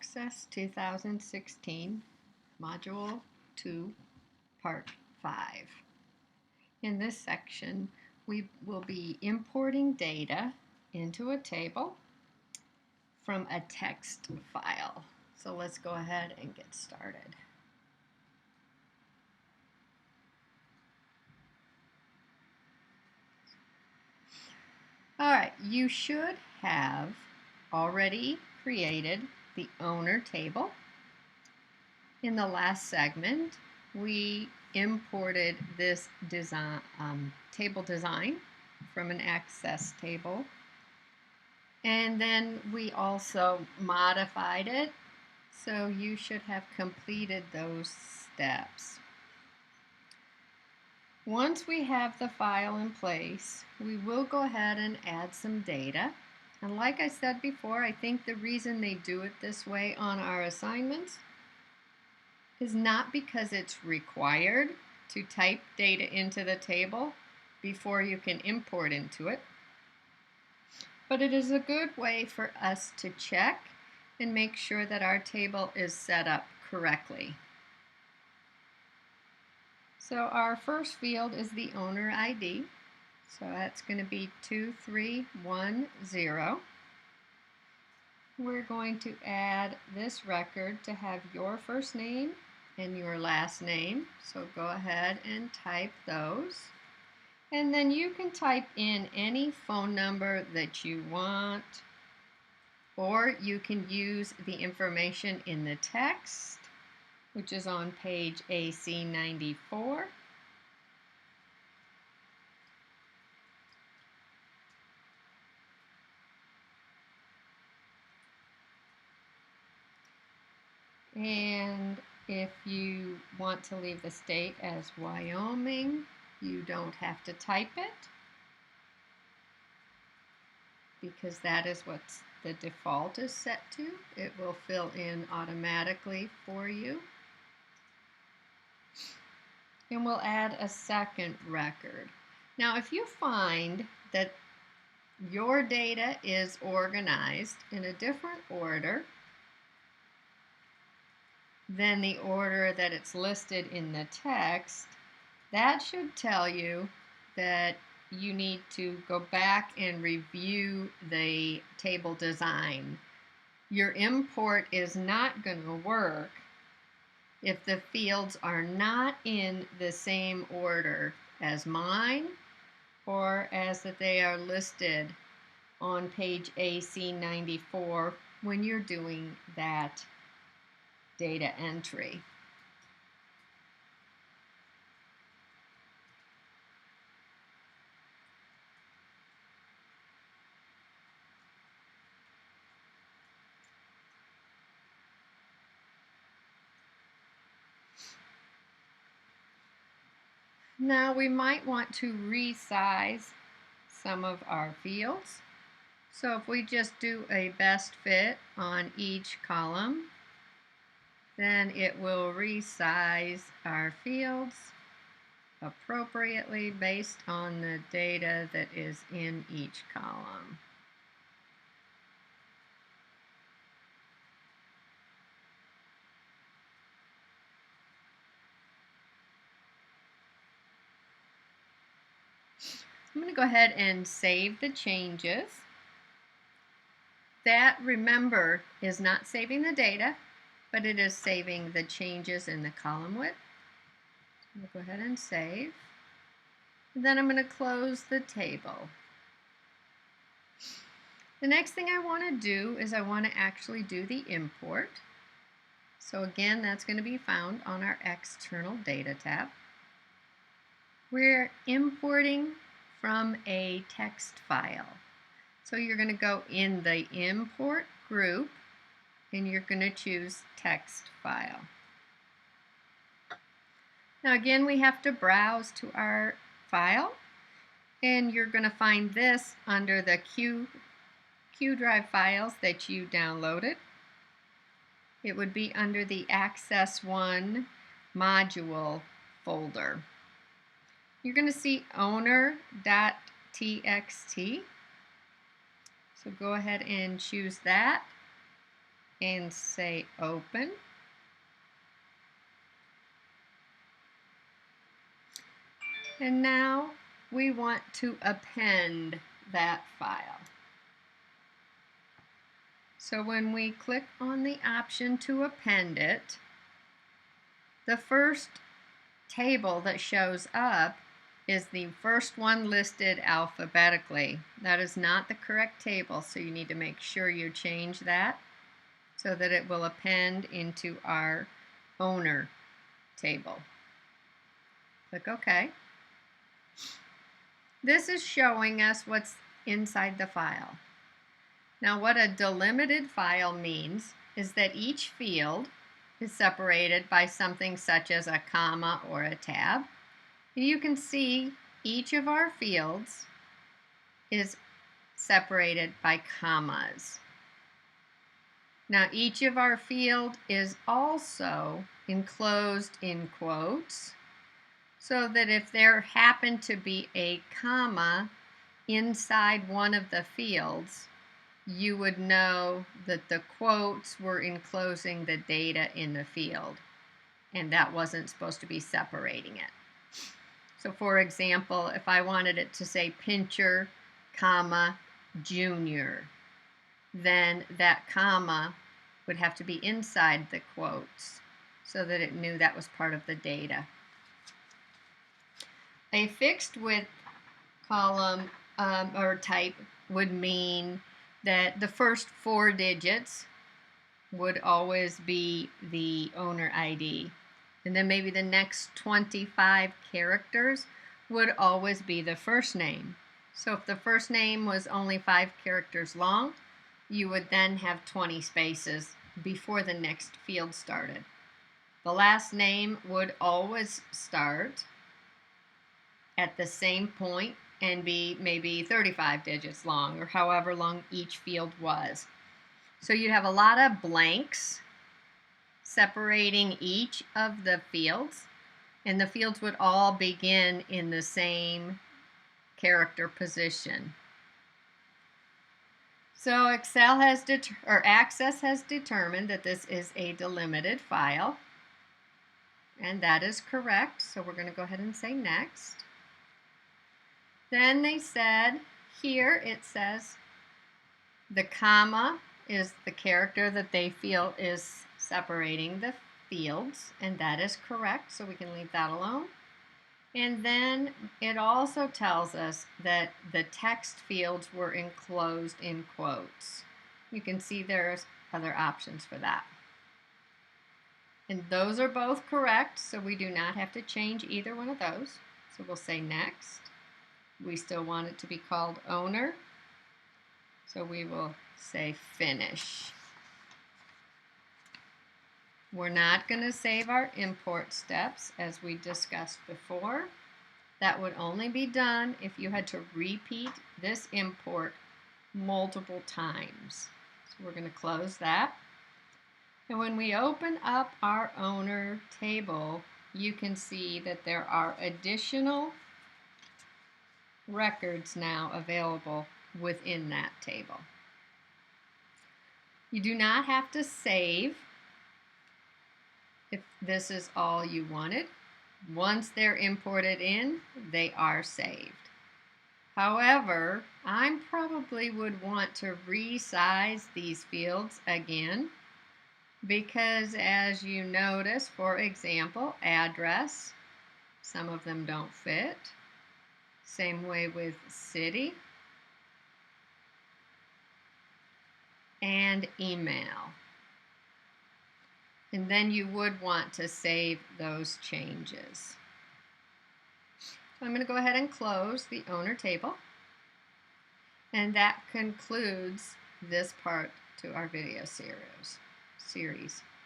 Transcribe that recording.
Access 2016, Module 2, Part 5. In this section, we will be importing data into a table from a text file. So let's go ahead and get started. All right, you should have already created the owner table. In the last segment, we imported this table design from an access table, and then we also modified it, so you should have completed those steps. Once we have the file in place, we will go ahead and add some data. And like I said before, I think the reason they do it this way on our assignments is not because it's required to type data into the table before you can import into it, but it is a good way for us to check and make sure that our table is set up correctly. So our first field is the owner ID, so that's going to be 2310. We're going to add this record to have your first name and your last name, so go ahead and type those. And then you can type in any phone number that you want, or you can use the information in the text, which is on page AC94. And if you want to leave the state as Wyoming, you don't have to type it, because that is what the default is set to. It will fill in automatically for you. And we'll add a second record. Now, if you find that your data is organized in a different order than the order that it's listed in the text, that should tell you that you need to go back and review the table design. Your import is not going to work if the fields are not in the same order as mine, or as that they are listed on page AC94 when you're doing that data entry. Now we might want to resize some of our fields. So if we just do a best fit on each column, then it will resize our fields appropriately based on the data that is in each column. I'm going to go ahead and save the changes. That, remember, is not saving the data, but it is saving the changes in the column width. I'll go ahead and save. And then I'm going to close the table. The next thing I want to do is I want to actually do the import. So again, that's going to be found on our External Data tab. We're importing from a text file. So you're going to go in the import group and you're going to choose text file. Now again, we have to browse to our file, and you're going to find this under the Q drive files that you downloaded. It would be under the Access 1 module folder. You're going to see owner.txt. So go ahead and choose that. and say open. And now we want to append that file. So when we click on the option to append it, the first table that shows up is the first one listed alphabetically. That is not the correct table, so you need to make sure you change that so that it will append into our owner table. Click OK. This is showing us what's inside the file. Now, what a delimited file means is that each field is separated by something such as a comma or a tab. You can see each of our fields is separated by commas. Now, each of our field is also enclosed in quotes, so that if there happened to be a comma inside one of the fields, you would know that the quotes were enclosing the data in the field, and that wasn't supposed to be separating it. So for example, if I wanted it to say Pincher, comma, Junior, then that comma would have to be inside the quotes so that it knew that was part of the data. A fixed width column or type would mean that the first 4 digits would always be the owner ID. And then maybe the next 25 characters would always be the first name. So if the first name was only 5 characters long, you would then have 20 spaces before the next field started. The last name would always start at the same point and be maybe 35 digits long, or however long each field was. So you'd have a lot of blanks separating each of the fields, and the fields would all begin in the same character position. So Access has determined that this is a delimited file, and that is correct. So we're going to go ahead and say next. Then they said, here it says the comma is the character that they feel is separating the fields, and that is correct, so we can leave that alone. And then it also tells us that the text fields were enclosed in quotes. You can see there's other options for that. And those are both correct, so we do not have to change either one of those. So we'll say next. We still want it to be called owner, so we will say finish. We're not going to save our import steps as we discussed before. That would only be done if you had to repeat this import multiple times. So we're going to close that. And when we open up our owner table, you can see that there are additional records now available within that table. You do not have to save if this is all you wanted. Once they're imported in, they are saved. However, I probably would want to resize these fields again because, as you notice, for example, address, some of them don't fit. Same way with city and email. And then you would want to save those changes. So I'm going to go ahead and close the owner table. And that concludes this part to our video series.